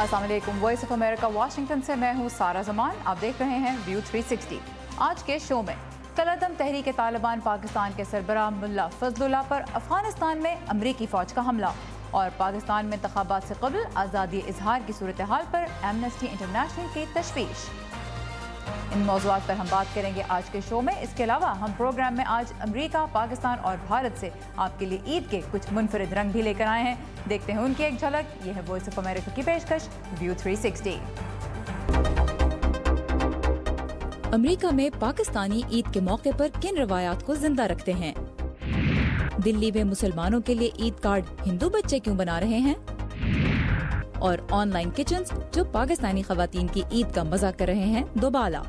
अस्सलाम वालेकुम। Voice of America Washington से मैं हूँ सारा जमान। आप देख रहे हैं व्यू 360। आज के शो में कलअदम तहरीक तालिबान पाकिस्तान के सरबराह मुल्ला फजलुल्लाह पर अफगानिस्तान में अमरीकी फ़ौज का हमला और पाकिस्तान में इंतखाबात से कबल आज़ादी इजहार की सूरत हाल पर एमनेस्टी इंटरनेशनल की तशवीश। इन मौज़ूआत पर हम बात करेंगे आज के शो में। इसके अलावा हम प्रोग्राम में आज अमेरिका, पाकिस्तान और भारत से आपके लिए ईद के कुछ मुनफरिद रंग भी लेकर आए हैं। देखते हैं उनकी एक झलक। यह है वॉइस ऑफ अमेरिका की पेशकश व्यू 360। अमेरिका में पाकिस्तानी ईद के मौके पर किन रवायात को जिंदा रखते हैं? दिल्ली में मुसलमानों के लिए ईद कार्ड हिंदू बच्चे क्यों बना रहे हैं? और ऑनलाइन किचन्स जो पाकिस्तानी खवातीन की ईद का मजा कर रहे हैं दोबाला।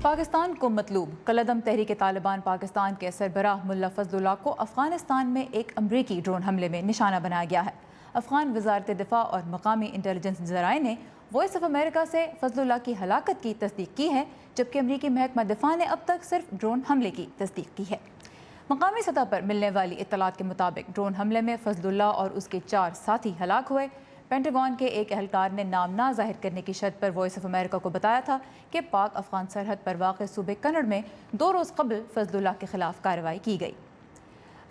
पाकिस्तान को मतलूब कलअदम तहरीक तालिबान पाकिस्तान के सरबराह मुल्ला फजलुल्लाह को अफगानिस्तान में एक अमरीकी ड्रोन हमले में निशाना बनाया गया है। अफगान वजारत दिफा और मकामी इंटेलिजेंस ज़राए ने वॉइस ऑफ अमेरिका से फजलुल्लाह की हलाकत की तस्दीक की है, जबकि अमरीकी महकमा दिफा ने अब तक सिर्फ ड्रोन हमले की तस्दीक की है। मकामी सतह पर मिलने वाली इत्तलात के मुताबिक ड्रोन हमले में फजलुल्लाह और उसके 4 साथी हलाक हुए। पेंटागन के एक एहलकार ने नाम ना जाहिर करने की शर्त पर वॉइस ऑफ अमेरिका को बताया था कि पाक अफगान सरहद पर वाक़ सूबे कन्नड़ में 2 रोज़ कबल फजलुल्लाह के खिलाफ कार्रवाई की गई।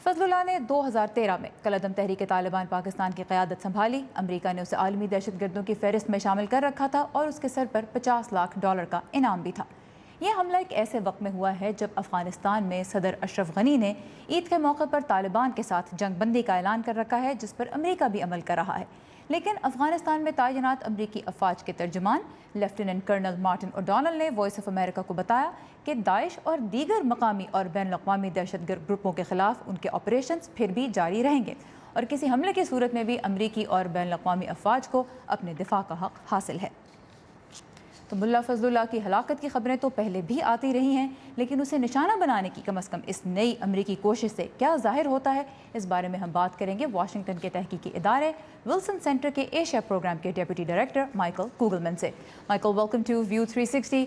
फजलुल्लाह ने 2013 में कलअदम तहरीक तालिबान पाकिस्तान की क़यादत संभाली। अमरीका ने उसे आलमी दहशतगर्दों की फहरिस्त में शामिल कर रखा था और उसके सर पर $50 लाख का इनाम भी था। यह हमला एक ऐसे वक्त में हुआ है जब अफगानिस्तान में सदर अशरफ गनी ने ईद के मौके पर तालिबान के साथ जंग बंदी का ऐलान कर रखा है, जिस पर अमरीका भी अमल कर रहा है। लेकिन अफगानिस्तान में तैनात अमरीकी अफवाज के तर्जुमान लेफ्टिनेंट कर्नल मार्टिन ओडोनल ने वॉइस ऑफ अमेरिका को बताया कि दाइश और दीगर मकामी और बैनुल-अक़वामी दहशतगर्द ग्रुपों के खिलाफ उनके ऑपरेशंस फिर भी जारी रहेंगे और किसी हमले की सूरत में भी अमरीकी और बैनुल-अक़वामी अफवाज को अपने दिफा का हक हासिल है। तो मुल्ला फजलुल्लाह की हलाकत की खबरें तो पहले भी आती रही हैं, लेकिन उसे निशाना बनाने की कम अज़ कम इस नई अमरीकी कोशिश से क्या ज़ाहिर होता है, इस बारे में हम बात करेंगे वाशिंगटन के तहकीकी इदारे विल्सन सेंटर के एशिया प्रोग्राम के डेप्यूटी डायरेक्टर माइकल कुगलमैन से। Michael, welcome to view 360।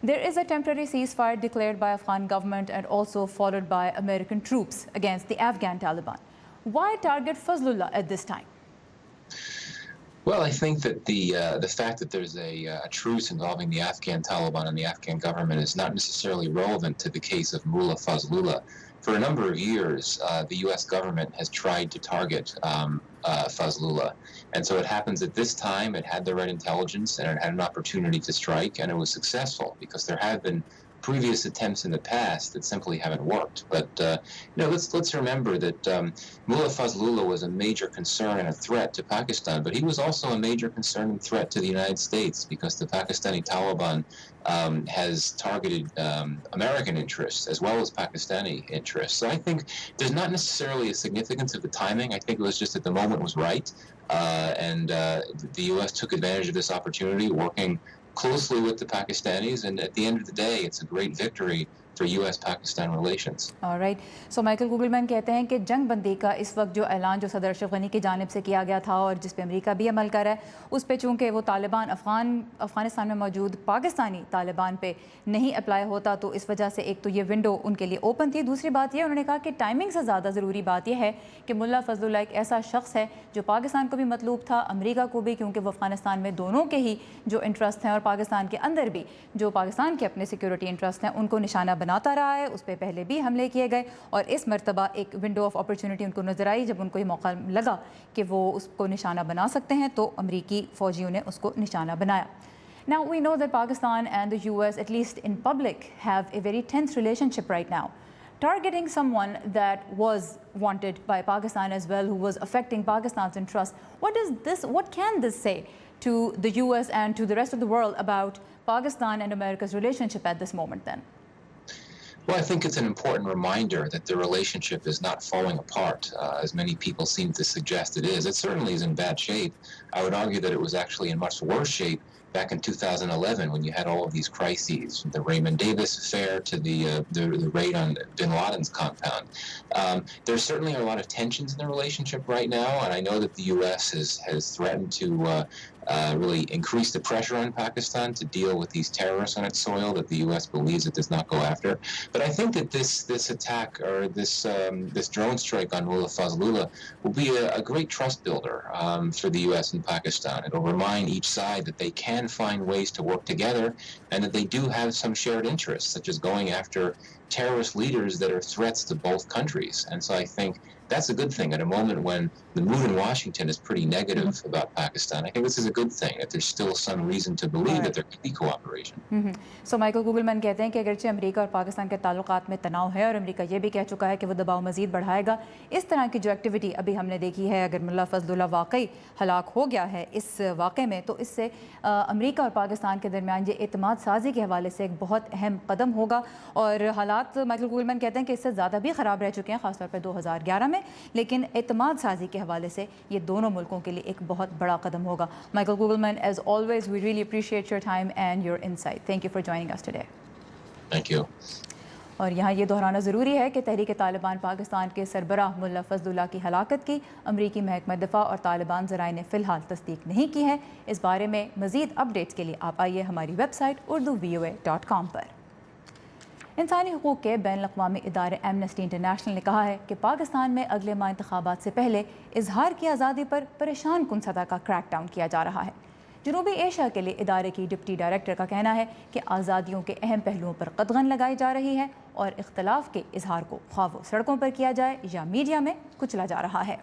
There is a temporary ceasefire declared by Afghan government and also followed by American troops against the Afghan Taliban. Why target Fazlullah at this time? Well, I think that the fact that there's a truce involving the Afghan Taliban and the Afghan government is not necessarily relevant to the case of Mullah Fazlullah. For a number of years, the U.S. government has tried to target Fazlullah, and so it happens that this time it had the right intelligence and it had an opportunity to strike, and it was successful because there have been previous attempts in the past that simply haven't worked. But let's remember that Mullah Fazlullah was a major concern and a threat to Pakistan, but he was also a major concern and threat to the United States because the Pakistani Taliban has targeted American interests as well as Pakistani interests. So I think there's not necessarily a significance of the timing. I think it was just that the moment was right, and the U.S. took advantage of this opportunity, working closely with the Pakistanis, and at the end of the day, it's a great victory for US-Pakistan relations. All right. So Michael Kugelman कहते हैं कि जंग बंदी का इस वक्त जो ऐलान जो सदर अशरफ गनी की जानिब से किया गया था और जिस पे अमेरिका भी अमल कर रहा है, उस पे चूँकि वो तालिबान अफगानिस्तान में मौजूद पाकिस्तानी तालिबान पे नहीं अप्लाई होता, तो इस वजह से एक तो ये विंडो उनके लिए ओपन थी। दूसरी बात ये उन्होंने कहा कि टाइमिंग से ज़्यादा ज़रूरी बात यह है कि मुल्ला फजलुल्लाह एक ऐसा शख्स है जो पाकिस्तान को भी मतलूब था, अमरीका को भी, क्योंकि वो अफगानिस्तान में दोनों के ही जो इंटरेस्ट हैं और पाकिस्तान के अंदर भी जो पाकिस्तान के अपने सिक्योरिटी इंटरेस्ट हैं उनको निशाना बनाता रहा है। उस पर पहले भी हमले किए गए और इस मरतबा एक विंडो ऑफ अपॉर्चुनिटी उनको नज़र आई जब उनको ये मौका लगा कि वो उसको निशाना बना सकते हैं, तो अमरीकी फ़ौजियों ने उसको निशाना बनाया। Now we know that Pakistan and the US, at least in public, have a very tense relationship right now. Targeting someone that was wanted by Pakistan as well, who was affecting Pakistan's interests, what can this say to the US and to the rest of the world about Pakistan and America's relationship at this moment then? Well, I think it's an important reminder that the relationship is not falling apart, as many people seem to suggest it is. It certainly is in bad shape. I would argue that it was actually in much worse shape back in 2011 when you had all of these crises, from the Raymond Davis affair to the raid on bin Laden's compound. There certainly are a lot of tensions in the relationship right now, and I know that the U.S. has threatened to really increase the pressure on Pakistan to deal with these terrorists on its soil that the U.S. believes it does not go after. But I think that this attack or this drone strike on Mullah Fazlullah will be a great trust builder for the U.S. and Pakistan. It will remind each side that they can find ways to work together and that they do have some shared interests, such as going after terrorist leaders that are threats to both countries. And so I think that's a good thing at a moment when the mood in Washington is pretty negative about Pakistan. I think this is a good thing, that there's still some reason to believe that there could be cooperation. So Michael Kugelman कहते हैं कि अगरचे America और पाकिस्तान के ताल्लुकात में तनाव है और अमेरिका ये भी कह चुका है कि वो दबाव मज़ीद बढ़ाएगा, इस तरह की जो एक्टिविटी अभी हमने देखी है, अगर मुल्ला फजलुल्लाह वाकई हलाक हो गया है इस वाक़े में, तो इससे अमेरिका और पाकिस्तान के दरमियान ये एतमाद साजी के हवाले से एक बहुत अहम कदम होगा। और हालात माइकल गूगलमैन कहते हैं कि इससे ज़्यादा भी ख़राब रह चुके हैं, ख़ासतौर पर 2011 में, लेकिन एतमाद साजी के हवाले से ये दोनों मुल्कों के लिए एक बहुत बड़ा कदम होगा। Michael Kugelman, as always we really appreciate your time and your insight. Thank you for joining us today. Thank you. और यहाँ ये दोहराना ज़रूरी है कि तहरीक तालिबान पाकिस्तान के सरबराह मुल्ला फजलुल्लाह की हलाकत की अमरीकी महकमा दिफा और तालिबान ज़राए ने फ़िलहाल तस्दीक नहीं की है। इस बारे में मज़ीद अपडेट्स के लिए आप आइए हमारी वेबसाइट urduvoa.com पर। इंसानी हकूक़ के बैनुल-अक़वामी इदारे एमनेस्टी इंटरनेशनल ने कहा है कि पाकिस्तान में अगले माह इंतखाबात से पहले इजहार की आज़ादी पर परेशान कुन सतह का क्रैक डाउन किया जा रहा है। जनूबी एशिया के लिए इदारे की डिप्टी डायरेक्टर का कहना है कि आज़ादियों के अहम पहलुओं पर कदगन लगाई जा रही है और इख्तलाफ के इजहार को ख्वाह वो सड़कों पर किया जाए या मीडिया में कुचला जा रहा है।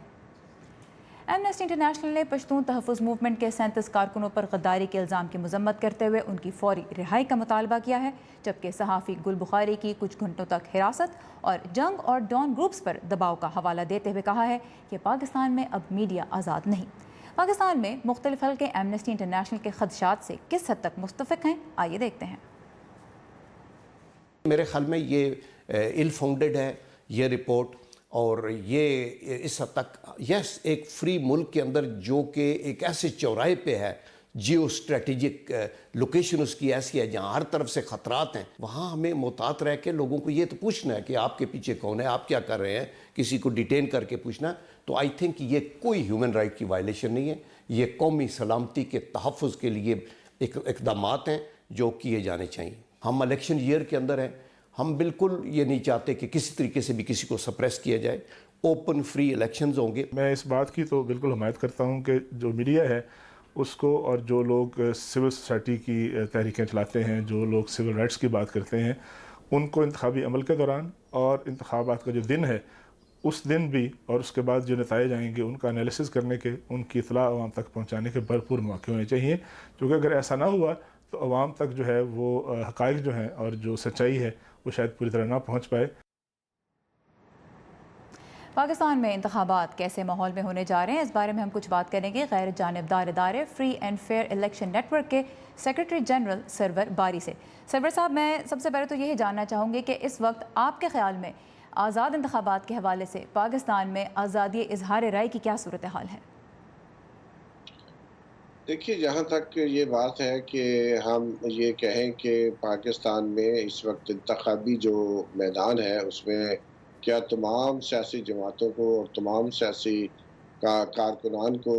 एमनेस्टी इंटरनेशनल ने पश्तून तहफ़्फ़ुज़ मूवमेंट के 37 कारकुनों पर गद्दारी के इल्ज़ाम की मज़म्मत करते हुए उनकी फ़ौरी रिहाई का मुतालबा किया है, जबकि सहाफ़ी गुल बुखारी की कुछ घंटों तक हिरासत और जंग और डॉन ग्रुप्स पर दबाव का हवाला देते हुए कहा है कि पाकिस्तान में अब मीडिया आज़ाद नहीं। पाकिस्तान में मुख्तलिफ हल्के एमनेस्टी इंटरनेशनल के खदशात से किस हद तक मुस्तफ़िक हैं, आइए देखते हैं। मेरे ख्याल में ये इल फाउंडेड है ये रिपोर्ट, और ये इस हद तक यस एक फ्री मुल्क के अंदर जो कि एक ऐसे चौराहे पे है, जियो स्ट्रेटेजिक लोकेशन उसकी ऐसी है जहाँ हर तरफ से ख़तरात हैं, वहाँ हमें मोहतात रह के लोगों को ये तो पूछना है कि आपके पीछे कौन है, आप क्या कर रहे हैं, किसी को डिटेन करके पूछना। तो आई थिंक ये कोई ह्यूमन राइट की वायलेशन नहीं है, ये कौमी सलामती के तहफ़्फ़ुज़ के लिए एक इक़दामात हैं जो किए जाने चाहिए। हम इलेक्शन ईयर के अंदर हैं, हम बिल्कुल ये नहीं चाहते कि किसी तरीके से भी किसी को सप्रेस किया जाए, ओपन फ्री इलेक्शंस होंगे। मैं इस बात की तो बिल्कुल हमायत करता हूँ कि जो मीडिया है उसको, और जो लोग सिविल सोसाइटी की तहरीकें चलाते हैं, जो लोग सिविल राइट्स की बात करते हैं, उनको इंतखाबी अमल के दौरान और इंतखाबात का जो दिन है उस दिन भी और उसके बाद जो नताइज आएंगे उनका एनालिसिस करने के, उनकी इतला आवाम तक पहुँचाने के भरपूर मौके होने चाहिए, क्योंकि अगर ऐसा ना हुआ तो आवाम तक जो है वो हक़ाइक़ जो हैं और जो सच्चाई है वो शायद पूरी तरह ना पहुँच पाए। पाकिस्तान में इंतखाबात कैसे माहौल में होने जा रहे हैं, इस बारे में हम कुछ बात करेंगे गैर जानिबदार इदारे free and fair election network के सेक्रेटरी जनरल सरवर बारी से। सरवर साहब, मैं सबसे पहले तो यही जानना चाहूँगी कि इस वक्त आपके ख़्याल में आज़ाद इंतखाबात के हवाले से पाकिस्तान में आज़ादी इजहार राय की क्या सूरत हाल है? देखिए, जहाँ तक ये बात है कि हम ये कहें कि पाकिस्तान में इस वक्त इंतखाबी जो मैदान है उसमें क्या तमाम सियासी जमातों को और तमाम सियासी कारकुनान को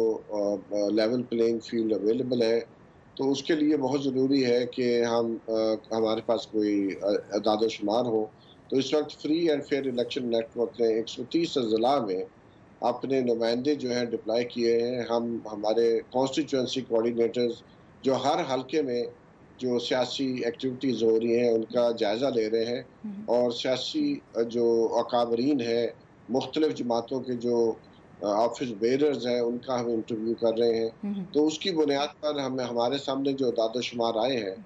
लेवल प्लेइंग फील्ड अवेलेबल है, तो उसके लिए बहुत ज़रूरी है कि हमारे पास कोई अदाद शुमार हो। तो इस वक्त free and fair election network ने 130 अज़ला में अपने नुमाइंदे जो हैं डिप्लॉय किए हैं। हमारे कॉन्स्टिट्यूंसी कोऑर्डिनेटर्स जो हर हलके में जो सियासी एक्टिविटीज़ हो रही हैं उनका जायज़ा ले रहे हैं, और सियासी जो अकाबरीन हैं मुख्तलिफ जमातों के जो ऑफिस बेरर्स हैं उनका हम इंटरव्यू कर रहे हैं। तो उसकी बुनियाद पर हमारे सामने जो दादा शुमार आए हैं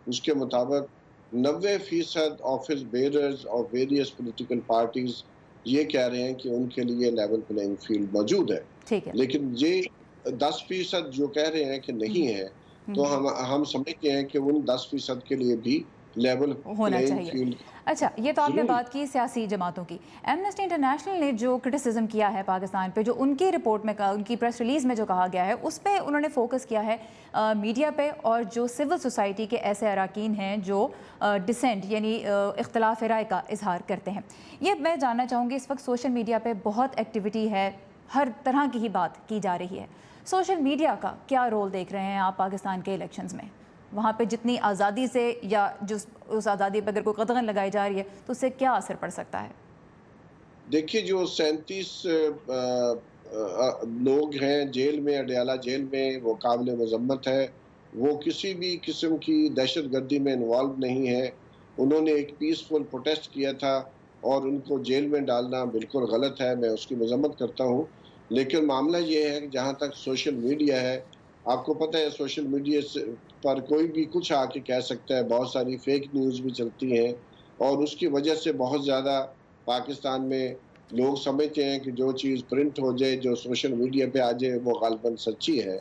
उसके मुताबिक 90% ऑफिस बेरर्स और वेरियस पॉलिटिकल पार्टीज ये कह रहे हैं कि उनके लिए लेवल प्लेइंग फील्ड मौजूद है। लेकिन ये 10% जो कह रहे हैं कि नहीं है, तो हम समझते हैं कि उन 10% के लिए भी लेवल होना चाहिए। अच्छा, ये तो आपने बात की सियासी जमातों की। एमनेस्टी इंटरनेशनल ने जो क्रिटिसिज्म किया है पाकिस्तान पे, जो उनकी रिपोर्ट में उनकी प्रेस रिलीज़ में जो कहा गया है उस पर उन्होंने फोकस किया है मीडिया पे और जो सिविल सोसाइटी के ऐसे अरकान हैं जो डिसेंट यानी इख्तलाफ राय का इजहार करते हैं। ये मैं जानना चाहूँगी, इस वक्त सोशल मीडिया पर बहुत एक्टिविटी है, हर तरह की ही बात की जा रही है, सोशल मीडिया का क्या रोल देख रहे हैं आप पाकिस्तान के इलेक्शंस में? वहाँ पे जितनी आज़ादी से या जो उस आज़ादी पर अगर कोई कदगन लगाई जा रही है तो उससे क्या असर पड़ सकता है? देखिए, जो 37 लोग हैं जेल में, अडयाला जेल में, वो काबिल मजम्मत है। वो किसी भी किस्म की दहशत गर्दी में इन्वॉल्व नहीं है। उन्होंने एक पीसफुल प्रोटेस्ट किया था और उनको जेल में डालना बिल्कुल गलत है, मैं उसकी मजम्मत करता हूँ। लेकिन मामला ये है कि जहाँ तक सोशल मीडिया है, आपको पता है सोशल मीडिया पर कोई भी कुछ आके कह सकता है, बहुत सारी फेक न्यूज़ भी चलती हैं और उसकी वजह से बहुत ज़्यादा पाकिस्तान में लोग समझते हैं कि जो चीज़ प्रिंट हो जाए, जो सोशल मीडिया पे आ जाए, वो गालिबन सच्ची है।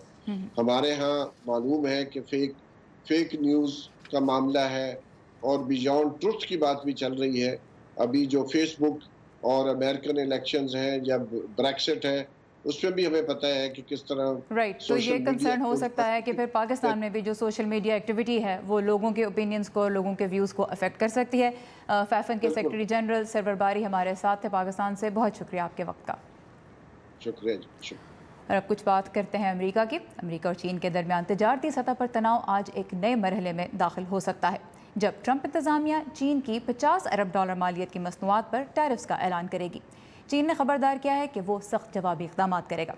हमारे यहाँ मालूम है कि फेक न्यूज़ का मामला है और बियॉन्ड ट्रुथ की बात भी चल रही है। अभी जो फेसबुक और अमेरिकन इलेक्शंस हैं या ब्रेक्सिट है, उसमें भी हमें पता है कि किस तरह राइट, तो ये कंसर्न हो सकता है कि फिर पाकिस्तान में भी जो सोशल मीडिया एक्टिविटी है वो लोगों के ओपिनियंस को, लोगों के व्यूज़ को अफेक्ट कर सकती है। फैफन के सेक्रेटरी जनरल सरवर बारी हमारे साथ थे पाकिस्तान से, बहुत शुक्रिया आपके वक्त का। शुक्रिया। और अब कुछ बात करते हैं अमेरिका की। अमेरिका और चीन के दरमियान तजारती सतह पर तनाव आज एक नए मरहले में दाखिल हो सकता है जब ट्रंप इंतज़ामिया चीन की $50 अरब मालियत की मसनूआत पर टैरिफ्स का ऐलान करेगी। चीन ने खबरदार किया है कि वो सख्त जवाबी इक़दाम करेगा।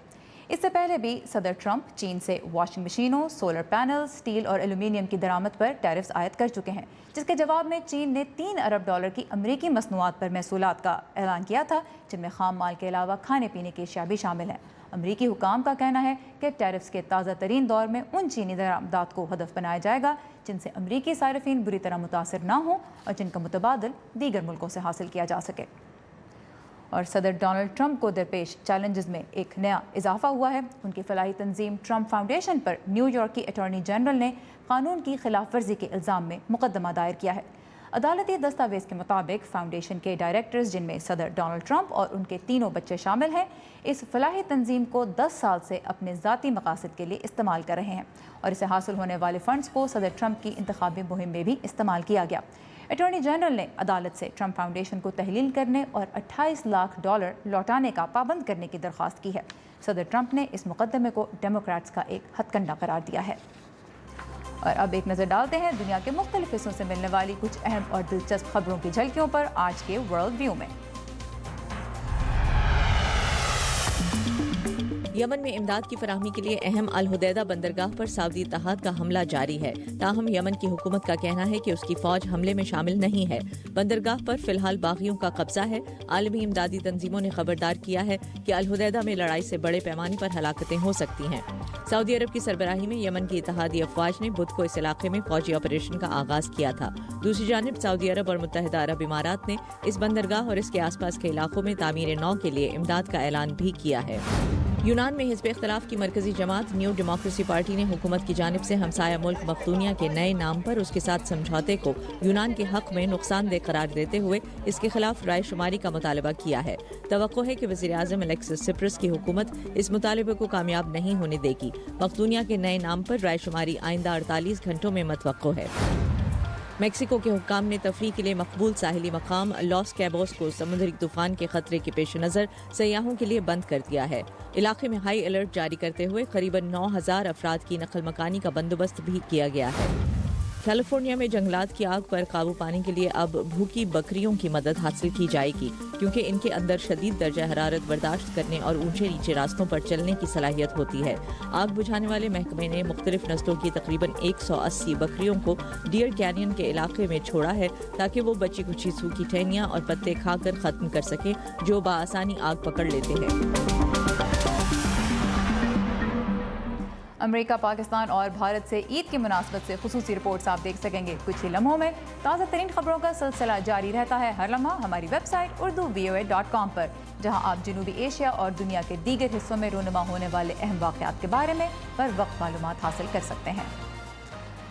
इससे पहले भी सदर ट्रंप चीन से वॉशिंग मशीनों, सोलर पैनल, स्टील और एल्यूमिनियम की दरामद पर टैरिफ्स आयद कर चुके हैं, जिसके जवाब में चीन ने $3 अरब की अमरीकी मसनूआत पर महसूलात का ऐलान किया था, जिनमें खाम माल के अलावा खाने पीने की अशिया भी शामिल हैं। अमरीकी हुकाम का कहना है कि टैरिफ्स के ताज़ा तरीन दौर में उन चीनी दरामदात को हदफ बनाया जाएगा जिनसे अमरीकी सारिफीन बुरी तरह मुतासर ना हो और जिनका मुतबादल दीगर मुल्कों से हासिल किया जा सके। और सदर डोनाल्ड ट्रंप को दरपेश चैलेंजेस में एक नया इजाफा हुआ है। उनकी फलाही तंजीम ट्रंप फाउंडेशन पर न्यूयॉर्क की अटॉर्नी जनरल ने कानून की खिलाफ वर्जी के इल्ज़ाम में मुकदमा दायर किया है। अदालती दस्तावेज के मुताबिक फाउंडेशन के डायरेक्टर्स, जिनमें सदर डोनाल्ड ट्रंप और उनके 3 बच्चे शामिल हैं, इस फलाही तंजीम को 10 साल से अपने ज़ाती मकासद के लिए इस्तेमाल कर रहे हैं और इसे हासिल होने वाले फ़ंड्स को सदर ट्रंप की इंतखाबी मुहिम में भी इस्तेमाल किया गया। अटॉर्नी जनरल ने अदालत से ट्रंप फाउंडेशन को तहलील करने और $28 लाख लौटाने का पाबंद करने की दरख्वास्त की है। सदर ट्रंप ने इस मुकदमे को डेमोक्रेट्स का एक हथकंडा करार दिया है। और अब एक नज़र डालते हैं दुनिया के मुख्तलिफ हिस्सों से मिलने वाली कुछ अहम और दिलचस्प खबरों की झलकियों पर आज के वर्ल्ड व्यू में। यमन में इमदाद की फराहमी के लिए अहम अल हुदैदा बंदरगाह पर सऊदी इत्तेहाद का हमला जारी है। ताहम यमन की हुकूमत का कहना है कि उसकी फौज हमले में शामिल नहीं है। बंदरगाह पर फिलहाल बागियों का कब्जा है। आलमी इमदादी तंजीमों ने खबरदार किया है कि अल हुदैदा में लड़ाई से बड़े पैमाने पर हलाकतें हो सकती हैं। सऊदी अरब की सरबराही में यमन की इत्तेहादी अफवाज ने बुध को इस इलाके में फौजी ऑपरेशन का आगाज किया था। दूसरी जानिब सऊदी अरब और मुत्तहिदा अरब इमारात ने इस बंदरगाह और इसके आसपास के इलाकों में तामीर नौ के लिए इमदाद का ऐलान भी किया है। यूनान में हिज़्ब इख्तिलाफ की मरकजी जमात न्यू डेमोक्रेसी पार्टी ने हुकूमत की जानिब से हमसाया मुल्क मख्दूनिया के नए नाम पर उसके साथ समझौते को यूनान के हक में नुकसानदेह करार देते हुए इसके खिलाफ राय शुमारी का मुतालबा किया है। तवक्को है कि वज़ीर आज़म अलेक्सिस सिप्रस की हुकूमत इस मुतालबे को कामयाब नहीं होने देगी। मख्दूनिया के नए नाम पर राय शुमारी आइंदा 48 घंटों में मतवक्को है। मेक्सिको के हुक्काम ने तफरीह के लिए मकबूल साहिली मकाम लॉस कैबोस को समुद्री तूफान के खतरे के पेश नज़र सयाहों के लिए बंद कर दिया है। इलाके में हाई अलर्ट जारी करते हुए करीबन 9,000 अफराद की नकल मकानी का बंदोबस्त भी किया गया है। कैलिफोर्निया में जंगलात की आग पर काबू पाने के लिए अब भूखी बकरियों की मदद हासिल की जाएगी, क्योंकि इनके अंदर शदीद दर्जा हरारत बर्दाश्त करने और ऊंचे नीचे रास्तों पर चलने की सलाहियत होती है। आग बुझाने वाले महकमे ने मुख्तलिफ नस्लों की तकरीबन 180 बकरियों को डियर कैनियन के इलाके में छोड़ा है, ताकि वो बची कुची सूखी टहनियाँ और पत्ते खाकर ख़त्म कर सकें जो बाआसानी आग पकड़ लेते हैं। अमेरिका, पाकिस्तान और भारत से ईद की मुनासबत से खुसूसी रिपोर्ट्स आप देख सकेंगे कुछ ही लम्हों में। ताज़ा तरीन खबरों का सिलसिला जारी रहता है हर लम्हा हमारी वेबसाइट urdu.voa.com पर, जहां आप जनूबी एशिया और दुनिया के दीगर हिस्सों में रूनुमा होने वाले अहम वाक़यात के बारे में बर वक्त मालूमात हासिल कर सकते हैं।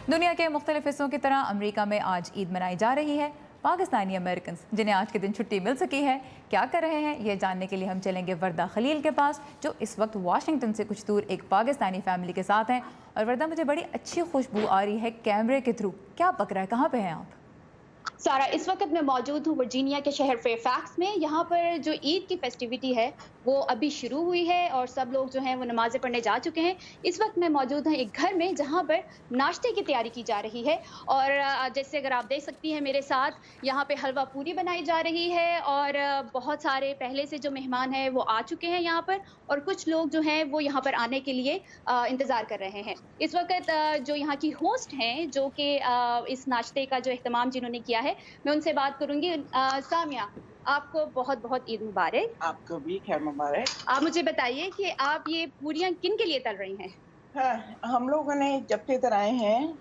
दुनिया के मुख्तलिफ हिस्सों की तरह अमेरिका में आज ईद मनाई जा रही है। पाकिस्तानी अमेरिकन जिन्हें आज के दिन छुट्टी मिल सकी है क्या कर रहे हैं, ये जानने के लिए हम चलेंगे वर्दा खलील के पास, जो इस वक्त वाशिंगटन से कुछ दूर एक पाकिस्तानी फैमिली के साथ हैं। और वर्दा, मुझे बड़ी अच्छी खुशबू आ रही है कैमरे के थ्रू, क्या पक रहा है, कहाँ पे हैं आप? सारा, इस वक्त मैं मौजूद हूँ वर्जीनिया के शहर फेयरफैक्स में। यहाँ पर जो ईद की फेस्टिविटी है वो अभी शुरू हुई है और सब लोग जो हैं वो नमाज़ें पढ़ने जा चुके हैं। इस वक्त मैं मौजूद हूँ एक घर में जहाँ पर नाश्ते की तैयारी की जा रही है और जैसे अगर आप देख सकती हैं मेरे साथ, यहाँ पे हलवा पूरी बनाई जा रही है और बहुत सारे पहले से जो मेहमान हैं वो आ चुके हैं यहाँ पर और कुछ लोग जो हैं वो यहाँ पर आने के लिए इंतज़ार कर रहे हैं। इस वक्त जो यहाँ की होस्ट हैं जो कि इस नाश्ते का जो एहतमाम जिन्होंने किया है, मैं उनसे बात करूंगी। सामिया, आपको बहुत बहुत ईद मुबारक। आपको भी खैर मुबारक। आप मुझे बताइए कि आप ये पूरियां किन के लिए तल रही हैं? हाँ, हम लोगों ने जब से इधर आए हैं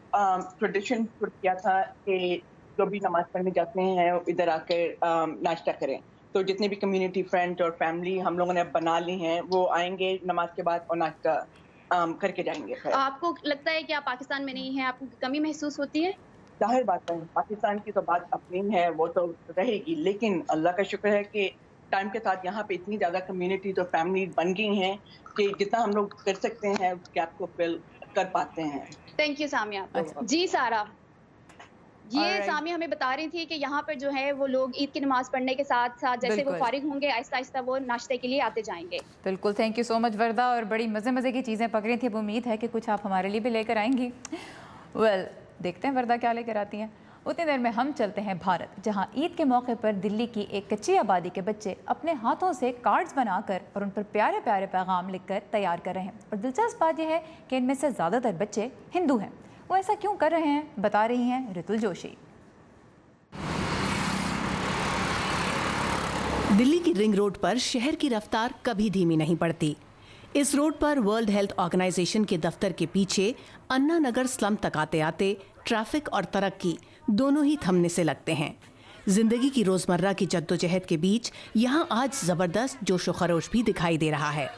ट्रेडिशन किया था कि जो भी नमाज पढ़ने जाते हैं इधर आकर नाश्ता करें। तो जितने भी कम्युनिटी फ्रेंड्स और फैमिली हम लोगों ने बना ली हैं वो आएंगे नमाज के बाद और नाश्ता करके जाएंगे। आपको लगता है कि आप पाकिस्तान में नहीं हैं, आपको कमी महसूस होती है? जाहिर बात है, पाकिस्तान की तो बात अपनी है, वो तो रहेगी, लेकिन अल्लाह का शुक्र है कि टाइम के साथ यहाँ पे इतनी ज़्यादा कम्युनिटी और फैमिली बन गई हैं कि जितना हम लोग कर सकते हैं उस गैप को फिल कर पाते हैं। Thank you Samia. जी सारा, ये सामिया हमें बता रही थी कि यहाँ पर जो है वो लोग ईद की नमाज पढ़ने के साथ साथ जैसे वो फारिग होंगे आहिस्ता आहिस्ता वो नाश्ते के लिए आते जाएंगे। बिल्कुल, थैंक यू सो मच वर्दा, और बड़ी मज़े की चीज़ें पक रही थी। अब उम्मीद है कि कुछ आप हमारे लिए भी लेकर आएंगी। वेल, देखते हैं वर्दा क्या लेकर आती हैं। उतनी देर में हम चलते हैं भारत, जहां ईद के मौके पर दिल्ली की एक कच्ची आबादी के बच्चे अपने हाथों से कार्ड्स बनाकर और उन पर प्यारे प्यारे पैगाम लिखकर तैयार कर रहे हैं। और दिलचस्प बात यह है कि इनमें से ज़्यादातर बच्चे हिंदू हैं। वो ऐसा क्यों कर रहे हैं, बता रही हैं ऋतुल जोशी। दिल्ली की रिंग रोड पर शहर की रफ्तार कभी धीमी नहीं पड़ती। इस रोड पर वर्ल्ड हेल्थ ऑर्गेनाइजेशन के दफ्तर के पीछे अन्ना नगर स्लम तक आते आते ट्रैफिक और तरक्की दोनों ही थमने से लगते हैं। जिंदगी की रोजमर्रा की जद्दोजहद के बीच यहाँ आज जबरदस्त जोशो खरोश भी दिखाई दे रहा है।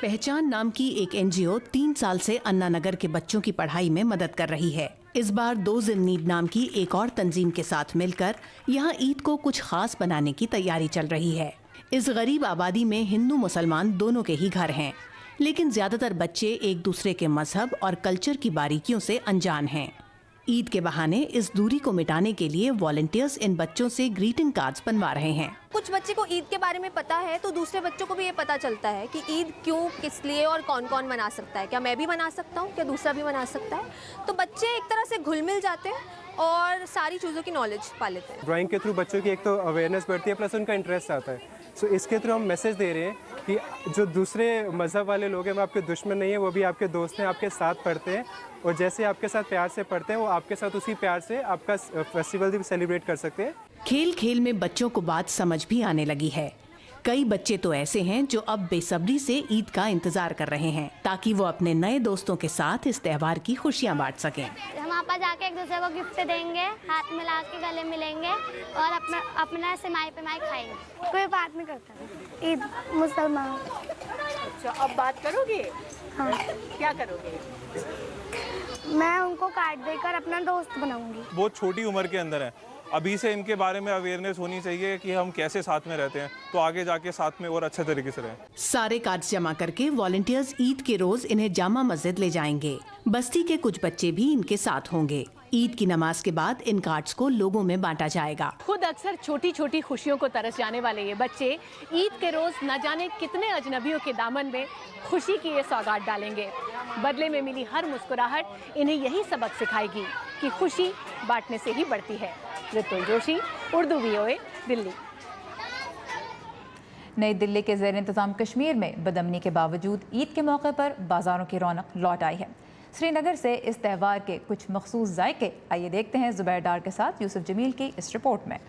पहचान नाम की एक एनजीओ 3 साल से अन्ना नगर के बच्चों की पढ़ाई में मदद कर रही है। इस बार दो ज़िल-नीड नाम की एक और तंजीम के साथ मिलकर यहाँ ईद को कुछ खास बनाने की तैयारी चल रही है। इस गरीब आबादी में हिंदू मुसलमान दोनों के ही घर हैं, लेकिन ज्यादातर बच्चे एक दूसरे के मजहब और कल्चर की बारीकियों से अनजान हैं। ईद के बहाने इस दूरी को मिटाने के लिए वॉलंटियर्स इन बच्चों से ग्रीटिंग कार्ड्स बनवा रहे हैं। कुछ बच्चे को ईद के बारे में पता है तो दूसरे बच्चों को भी ये पता चलता है कि ईद क्यों, किस लिए और कौन कौन मना सकता है। क्या मैं भी मना सकता हूँ, क्या दूसरा भी मना सकता है? तो बच्चे एक तरह से घुल मिल जाते हैं और सारी चीज़ों की नॉलेज पा लेते हैं। ड्राइंग के थ्रू बच्चों की एक तो अवेयरनेस बढ़ती है, प्लस उनका इंटरेस्ट आता है। सो इसके थ्रू हम मैसेज दे रहे हैं कि जो दूसरे मज़हब वाले लोग हैं वो आपके दुश्मन नहीं है, वो भी आपके दोस्त हैं, आपके साथ पढ़ते हैं और जैसे आपके साथ प्यार से पढ़ते हैं वो आपके साथ उसी प्यार से आपका फेस्टिवल भी सेलिब्रेट कर सकते हैं। खेल खेल में बच्चों को बात समझ भी आने लगी है। कई बच्चे तो ऐसे हैं जो अब बेसब्री से ईद का इंतजार कर रहे हैं ताकि वो अपने नए दोस्तों के साथ इस त्योहार की खुशियां बांट सकें। हम आपस जाके एक दूसरे को गिफ्ट देंगे, हाथ मिला के गले मिलेंगे और अपना सेमाई पे माई खाएंगे। कोई बात नहीं करता। ईद मुसलमान। अच्छा, अब बात करोगे? हाँ। क्या करोगे? मैं उनको कार्ड देकर अपना दोस्त बनाऊंगी। बहुत छोटी उम्र के अंदर है, अभी से इनके बारे में अवेयरनेस होनी चाहिए कि हम कैसे साथ में रहते हैं, तो आगे जाके साथ में और अच्छे तरीके से रहें। सारे कार्ड्स जमा करके वॉलंटियर्स ईद के रोज इन्हें जामा मस्जिद ले जाएंगे। बस्ती के कुछ बच्चे भी इनके साथ होंगे। ईद की नमाज के बाद इन कार्ड्स को लोगों में बांटा जाएगा। खुद अक्सर छोटी छोटी खुशियों को तरस जाने वाले ये बच्चे ईद के रोज न जाने कितने अजनबियों के दामन में खुशी की ये सौगात डालेंगे। बदले में मिली हर मुस्कुराहट इन्हें यही सबक सिखाएगी कि खुशी बांटने से ही बढ़ती है। ऋतुल जोशी, उर्दू VOA, दिल्ली। नई दिल्ली के ज़ेर इंतज़ाम कश्मीर में बदअमनी के बावजूद ईद के मौके पर बाज़ारों की रौनक लौट आई है। श्रीनगर से इस त्यौहार के कुछ मखसूस जायके, आइए देखते हैं ज़ुबैर डार के साथ यूसुफ जमील की इस रिपोर्ट में।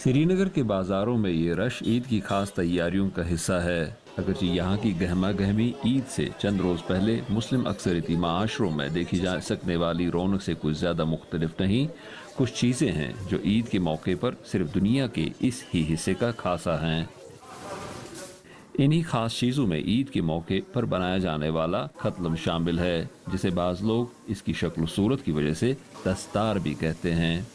श्रीनगर के बाज़ारों में ये रश ईद की खास तैयारियों का हिस्सा है। अगरचे यहाँ की गहमा गहमी ईद से चंद रोज़ पहले मुस्लिम अक्सरियती माशरों में देखी जा सकने वाली रौनक से कुछ ज़्यादा मुख्तलिफ नहीं। कुछ चीज़ें हैं जो ईद के मौके पर सिर्फ दुनिया के इस ही हिस्से का खासा हैं। इन्हीं खास चीज़ों में ईद के मौके पर बनाया जाने वाला खत्लम शामिल है, जिसे बाज़ लोग इसकी शक्ल सूरत की वजह से दस्तार भी कहते हैं।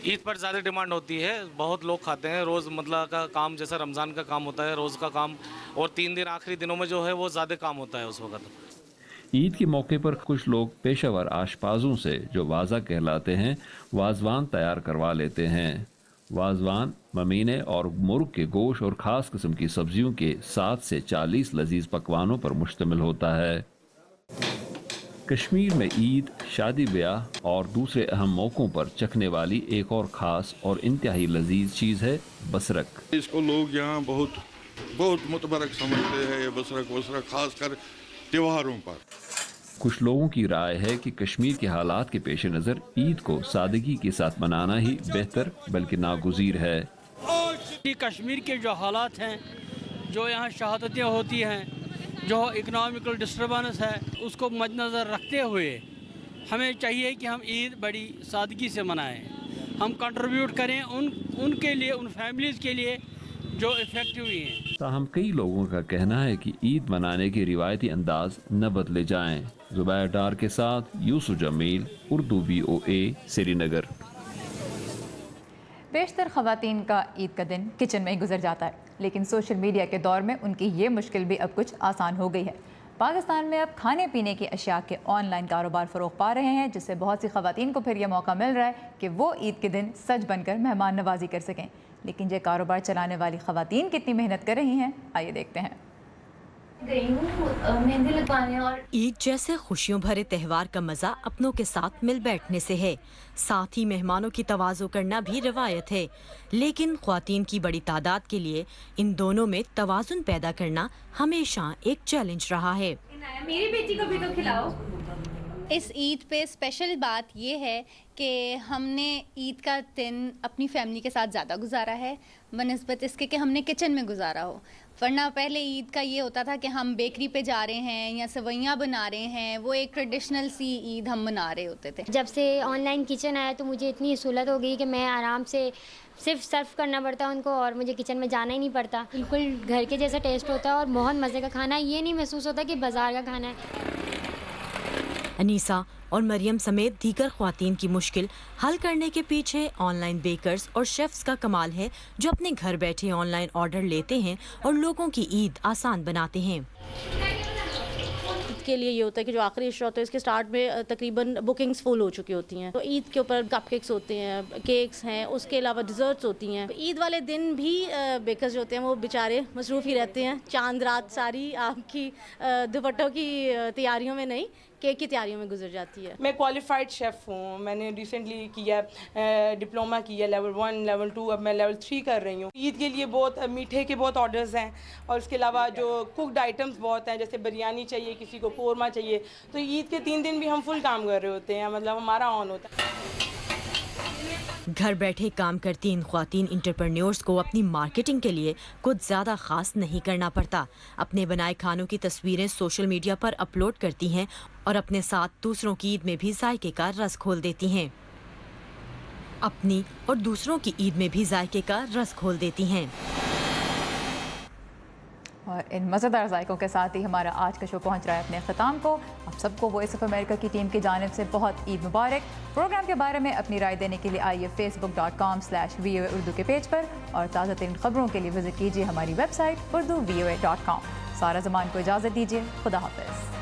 ईद पर ज़्यादा डिमांड होती है, बहुत लोग खाते हैं। रोज़ मतलब का काम जैसा रमज़ान का काम होता है, रोज़ का काम, और 3 दिन आखिरी दिनों में जो है वो ज़्यादा काम होता है उस वक्त। عید کے موقع پر کچھ لوگ پیشہ ور آشپازوں سے جو واضح کہلاتے ہیں وازوان تیار کروا لیتے ہیں۔ وازوان ممینے اور مرغ کے گوشت اور خاص قسم کی سبزیوں کے 7 سے 40 لذیذ پکوانوں پر مشتمل ہوتا ہے۔ کشمیر میں عید، شادی بیاہ اور دوسرے اہم موقعوں پر چکھنے والی ایک اور خاص اور انتہائی لذیذ چیز ہے بسرک۔ اس کو لوگ یہاں بہت متبرک سمجھتے ہیں، یہ بسرک خاص کر تیوہاروں پر۔ کچھ لوگوں کی رائے ہے کہ کشمیر کے حالات کے پیش نظر عید کو سادگی کے ساتھ منانا ہی بہتر بلکہ ناگزیر ہے۔ کشمیر کے جو حالات ہیں، جو یہاں شہادتیں ہوتی ہیں، جو اکنامکل ڈسٹربنس ہے، اس کو مد نظر رکھتے ہوئے ہمیں چاہیے کہ ہم عید بڑی سادگی سے منائیں، ہم کنٹریبیوٹ کریں ان کے لیے، ان فیملیز کے لیے جو افیکٹ ہوئی ہیں۔ تاہم کئی لوگوں کا کہنا ہے کہ عید منانے کے روایتی انداز نہ بدلے جائیں۔ زبیر ڈار کے ساتھ یوسف جمیل، اردو VOA، سری نگر۔ بیشتر خواتین کا عید کا دن کچن میں ہی گزر جاتا ہے، لیکن سوشل میڈیا کے دور میں ان کی یہ مشکل بھی اب کچھ آسان ہو گئی ہے۔ پاکستان میں اب کھانے پینے کی اشیاء کے آن لائن کاروبار فروغ پا رہے ہیں، جس سے بہت سی خواتین کو پھر یہ موقع مل رہا ہے کہ وہ عید کے دن سج بن کر مہمان نوازی کر سکیں۔ لیکن یہ کاروبار چلانے والی خواتین کتنی محنت کر رہی ہیں، آئیے دیکھتے ہیں۔ مہندی لگوانے اور عید جیسے خوشیوں بھرے تہوار کا مزہ اپنوں کے ساتھ مل بیٹھنے سے ہے، ساتھ ہی مہمانوں کی تواضع کرنا بھی روایت ہے، لیکن خواتین کی بڑی تعداد کے لیے ان دونوں میں توازن پیدا کرنا ہمیشہ ایک چیلنج رہا ہے۔ میری بیٹی کو بھی تو کھلاؤ۔ اس عید پہ اسپیشل بات یہ ہے کہ ہم نے عید کا دن اپنی فیملی کے ساتھ زیادہ گزارا ہے بنسبت اس کے کہ ہم نے کچن میں گزارا ہو، ورنہ پہلے عید کا یہ ہوتا تھا کہ ہم بیکری پہ جا رہے ہیں یا سوئیاں بنا رہے ہیں، وہ ایک ٹریڈیشنل سی عید ہم منا رہے ہوتے تھے۔ جب سے آن لائن کچن آیا تو مجھے اتنی سہولت ہو گئی کہ میں آرام سے صرف سرو کرنا پڑتا ہے ان کو اور مجھے کچن میں جانا ہی نہیں پڑتا، بالکل گھر کے جیسا ٹیسٹ ہوتا ہے اور بہت مزے کا کھانا، یہ نہیں محسوس ہوتا کہ بازار کا کھانا ہے۔ انیسہ اور مریم سمیت دیگر خواتین کی مشکل حل کرنے کے پیچھے آن لائن بیکرز اور شیفز کا کمال ہے، جو اپنے گھر بیٹھے آن لائن آرڈر لیتے ہیں اور لوگوں کی عید آسان بناتے ہیں۔ کے لیے یہ ہوتا ہے کہ جو آخری عشاء ہوتا ہے اس کے سٹارٹ میں تقریباً بکنگز فل ہو چکی ہوتی ہیں، تو عید کے اوپر کپ کیکس ہوتے ہیں، کیکس ہیں، اس کے علاوہ ڈیزرٹس ہوتی ہیں۔ عید والے دن بھی بیکرز جو ہوتے ہیں وہ بیچارے مصروف ہی رہتے ہیں، چاند رات ساری آپ کی دوپٹوں کی تیاریوں میں نہیں، کیک کی تیاریوں میں گزر جاتی ہے۔ میں کوالیفائڈ شیف ہوں، میں نے ریسنٹلی کیا ڈپلوما کیا لیول 1 لیول 2، اب میں لیول 3 کر رہی ہوں۔ عید کے لیے بہت میٹھے کے بہت آرڈرز ہیں اور اس کے علاوہ جو کوکڈ آئٹمس بہت ہیں، جیسے بریانی چاہیے، کسی کو قورمہ چاہیے، تو عید کے 3 دن بھی ہم فل کام کر رہے ہوتے ہیں، مطلب ہمارا آن ہوتا ہے۔ گھر بیٹھے کام کرتی ان خواتین انٹرپرینیورز کو اپنی مارکیٹنگ کے لیے کچھ زیادہ خاص نہیں کرنا پڑتا، اپنے بنائے کھانوں کی تصویریں سوشل میڈیا پر اپلوڈ کرتی ہیں اور اپنے ساتھ دوسروں کی عید میں بھی ذائقے کا رس کھول دیتی ہیں، اپنی اور دوسروں کی عید میں بھی ذائقے کا رس کھول دیتی ہیں۔ اور ان مزیدار ذائقوں کے ساتھ ہی ہمارا آج کا شو پہنچ رہا ہے اپنے اختتام کو۔ آپ سب کو وائس آف امریکہ کی ٹیم کی جانب سے بہت عید مبارک۔ پروگرام کے بارے میں اپنی رائے دینے کے لیے آئیے facebook.com/VOA اردو کے پیج پر، اور تازہ ترین خبروں کے لیے وزٹ کیجیے ہماری ویب سائٹ urduvoa.com۔ سارا زمان کو اجازت دیجیے، خدا حافظ۔